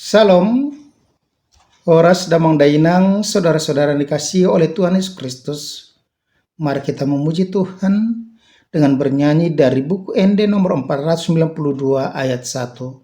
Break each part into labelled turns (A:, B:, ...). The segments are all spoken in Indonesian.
A: Salam, Horas damang dainang, saudara-saudara yang dikasihi oleh Tuhan Yesus Kristus. Mari kita memuji Tuhan dengan bernyanyi dari buku ND nomor 492 ayat 1.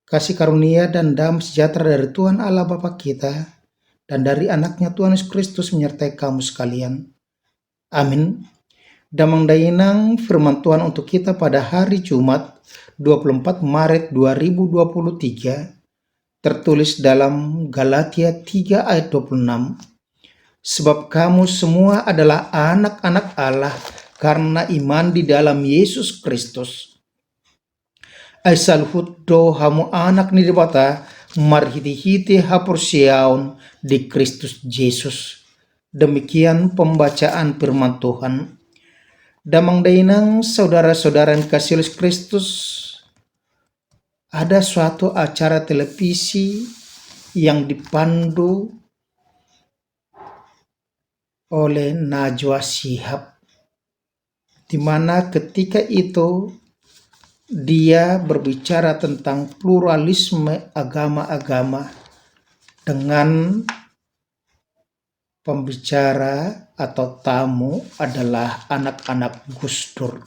A: Kasih karunia dan damai sejahtera dari Tuhan Allah Bapa kita dan dari anaknya Tuhan Yesus Kristus menyertai kamu sekalian. Amin. Damang dainang firman Tuhan untuk kita pada hari Jumat 24 Maret 2023 tertulis dalam Galatia 3 ayat 26. Sebab kamu semua adalah anak-anak Allah karena iman di dalam Yesus Kristus. Aisalhut do hamu anak ni dibata marhiti-hiti hapursiaun di Kristus Yesus. Demikian pembacaan firman Tuhan. Damang dainang saudara-saudara yang kasih Yesus Kristus, ada suatu acara televisi yang dipandu oleh Najwa Shihab, di mana ketika itu dia berbicara tentang pluralisme agama-agama dengan pembicara atau tamu adalah anak-anak Gus Dur.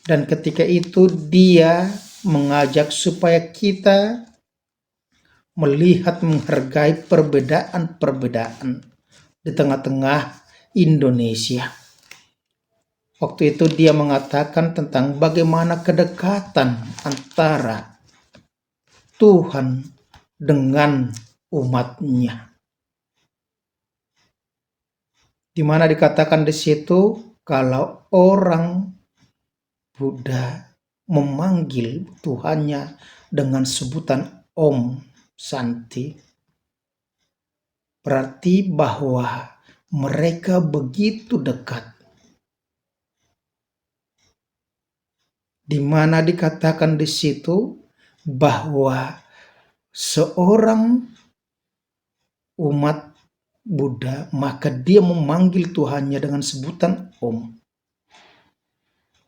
A: Dan ketika itu dia mengajak supaya kita melihat, menghargai perbedaan-perbedaan di tengah-tengah Indonesia. Waktu itu dia mengatakan tentang bagaimana kedekatan antara Tuhan dengan umatnya. Di mana dikatakan di situ kalau orang Buddha memanggil Tuhannya dengan sebutan Om Santi, berarti bahwa mereka begitu dekat. Di mana dikatakan di situ bahwa seorang umat Buddha maka dia memanggil Tuhannya dengan sebutan Om,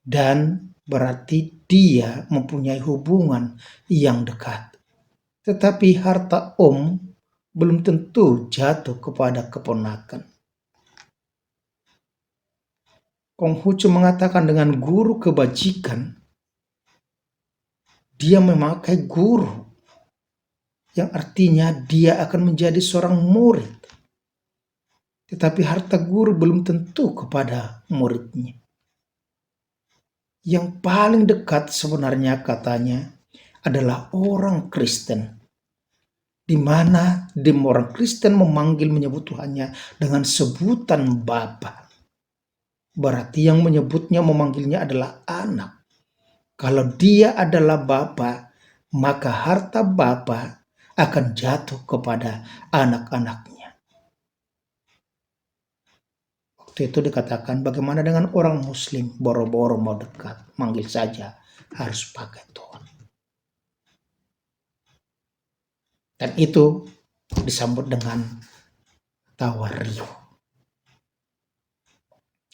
A: dan berarti dia mempunyai hubungan yang dekat. Tetapi harta Om belum tentu jatuh kepada keponakan. Konghucu mengatakan dengan guru kebajikan, dia memakai guru, yang artinya dia akan menjadi seorang murid. Tetapi harta guru belum tentu kepada muridnya. Yang paling dekat sebenarnya katanya adalah orang Kristen. Di mana orang Kristen menyebut Tuhannya dengan sebutan Bapa. Berarti yang memanggilnya adalah anak. Kalau dia adalah Bapa, maka harta Bapa akan jatuh kepada anak-anaknya. Waktu itu dikatakan bagaimana dengan orang Muslim, boro-boro mau dekat, manggil saja, harus pakai Tuhan. Dan itu disambut dengan tawa riuh.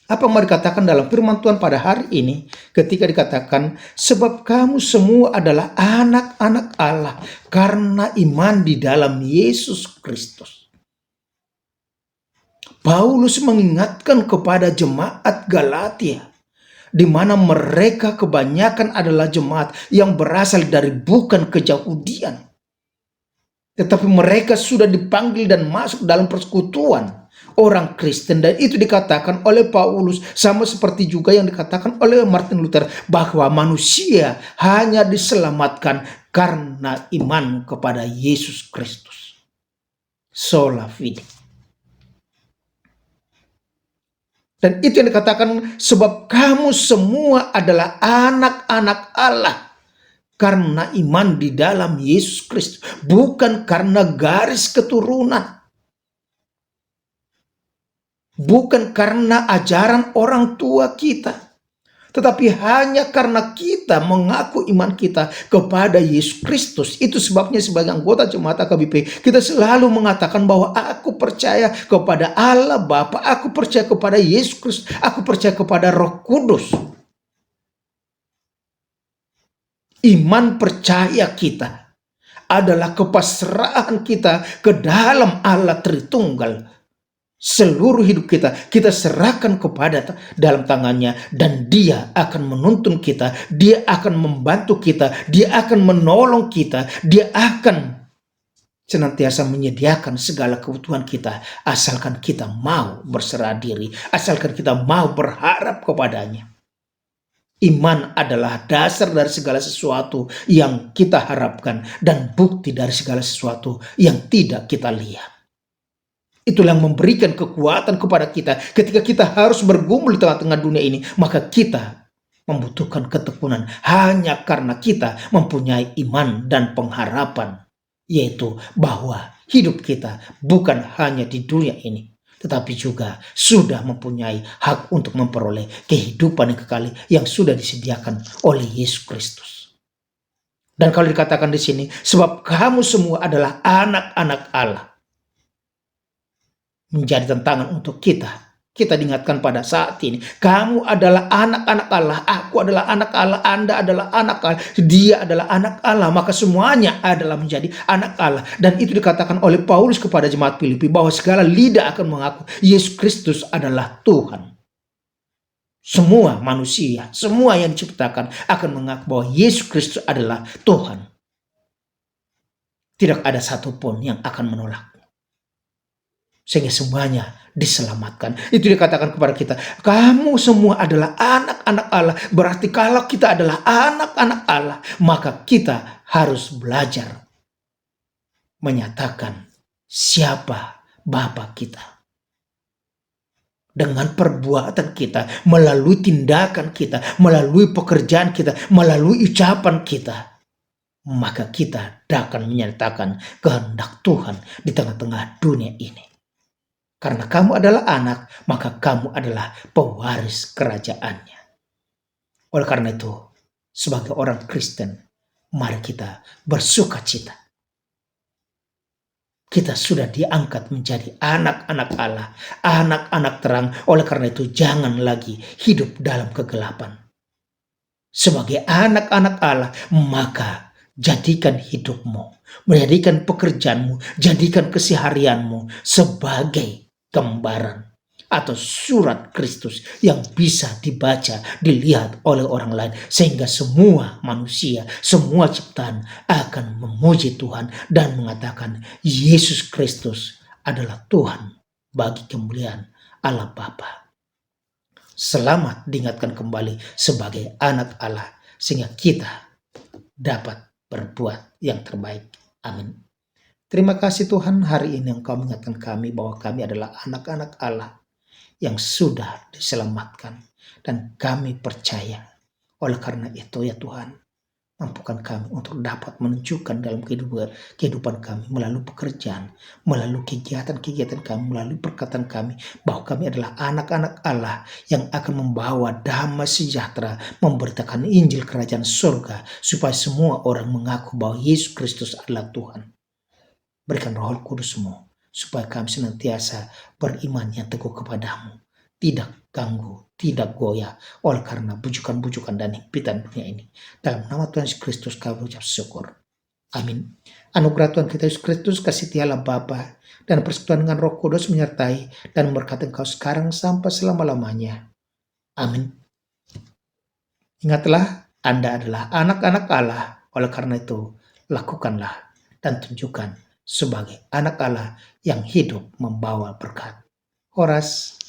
A: Apa yang mau dikatakan dalam firman Tuhan pada hari ini ketika dikatakan sebab kamu semua adalah anak-anak Allah karena iman di dalam Yesus Kristus. Paulus mengingatkan kepada jemaat Galatia, di mana mereka kebanyakan adalah jemaat yang berasal dari bukan keyahudian, tetapi mereka sudah dipanggil dan masuk dalam persekutuan orang Kristen. Dan itu dikatakan oleh Paulus, sama seperti juga yang dikatakan oleh Martin Luther, bahwa manusia hanya diselamatkan karena iman kepada Yesus Kristus. Sola fide. Dan itu yang dikatakan, sebab kamu semua adalah anak-anak Allah karena iman di dalam Yesus Kristus, bukan karena garis keturunan, bukan karena ajaran orang tua kita, tetapi hanya karena kita mengaku iman kita kepada Yesus Kristus. Itu sebabnya sebagai anggota jemaat AKBP, kita selalu mengatakan bahwa aku percaya kepada Allah Bapa, aku percaya kepada Yesus Kristus, aku percaya kepada Roh Kudus. Iman percaya kita adalah kepasrahan kita ke dalam Allah Tritunggal. Seluruh hidup kita serahkan kepada dalam tangannya, dan Dia akan menuntun kita, Dia akan membantu kita, Dia akan menolong kita, Dia akan senantiasa menyediakan segala kebutuhan kita, asalkan kita mau berserah diri, asalkan kita mau berharap kepadanya. Iman adalah dasar dari segala sesuatu yang kita harapkan dan bukti dari segala sesuatu yang tidak kita lihat. Itulah yang memberikan kekuatan kepada kita ketika kita harus bergumul di tengah-tengah dunia ini. Maka kita membutuhkan ketekunan hanya karena kita mempunyai iman dan pengharapan, yaitu bahwa hidup kita bukan hanya di dunia ini, tetapi juga sudah mempunyai hak untuk memperoleh kehidupan yang kekal yang sudah disediakan oleh Yesus Kristus. Dan kalau dikatakan di sini, sebab kamu semua adalah anak-anak Allah, menjadi tantangan untuk kita. Kita diingatkan pada saat ini, kamu adalah anak-anak Allah, aku adalah anak Allah, Anda adalah anak Allah, dia adalah anak Allah, maka semuanya adalah menjadi anak Allah. Dan itu dikatakan oleh Paulus kepada jemaat Filipi, bahwa segala lidah akan mengaku Yesus Kristus adalah Tuhan. Semua manusia, semua yang diciptakan akan mengaku bahwa Yesus Kristus adalah Tuhan. Tidak ada satupun yang akan menolak, sehingga semuanya diselamatkan. Itu dikatakan kepada kita, kamu semua adalah anak-anak Allah. Berarti kalau kita adalah anak-anak Allah, maka kita harus belajar menyatakan siapa Bapa kita. Dengan perbuatan kita, melalui tindakan kita, melalui pekerjaan kita, melalui ucapan kita, maka kita akan menyatakan kehendak Tuhan di tengah-tengah dunia ini. Karena kamu adalah anak, maka kamu adalah pewaris kerajaannya. Oleh karena itu, sebagai orang Kristen, mari kita bersuka cita. Kita sudah diangkat menjadi anak-anak Allah, anak-anak terang. Oleh karena itu, jangan lagi hidup dalam kegelapan. Sebagai anak-anak Allah, maka jadikan hidupmu, menjadikan pekerjaanmu, jadikan keseharianmu sebagai gambaran atau surat Kristus yang bisa dibaca, dilihat oleh orang lain, sehingga semua manusia, semua ciptaan akan memuji Tuhan dan mengatakan Yesus Kristus adalah Tuhan bagi kemuliaan Allah Bapa. Selamat diingatkan kembali sebagai anak Allah, sehingga kita dapat berbuat yang terbaik. Amin. Terima kasih Tuhan, hari ini Engkau mengingatkan kami bahwa kami adalah anak-anak Allah yang sudah diselamatkan, dan kami percaya. Oleh karena itu ya Tuhan, mampukan kami untuk dapat menunjukkan dalam kehidupan kami, melalui pekerjaan, melalui kegiatan-kegiatan kami, melalui perkataan kami, bahwa kami adalah anak-anak Allah yang akan membawa damai sejahtera, memberitakan Injil Kerajaan Surga, supaya semua orang mengaku bahwa Yesus Kristus adalah Tuhan. Berikan Roh Kudus-Mu, supaya kami senantiasa beriman yang teguh kepadamu, tidak ganggu, tidak goyah oleh karena bujukan-bujukan dan himpitan dunia ini. Dalam nama Tuhan Yesus Kristus kami ucap syukur. Amin. Anugerah Tuhan kita Yesus Kristus, kasih Allah Bapa, dan persekutuan dengan Roh Kudus menyertai dan memberkati engkau sekarang sampai selama-lamanya. Amin. Ingatlah, Anda adalah anak-anak Allah. Oleh karena itu, lakukanlah dan tunjukkan sebagai anak Allah yang hidup membawa berkat. Horas.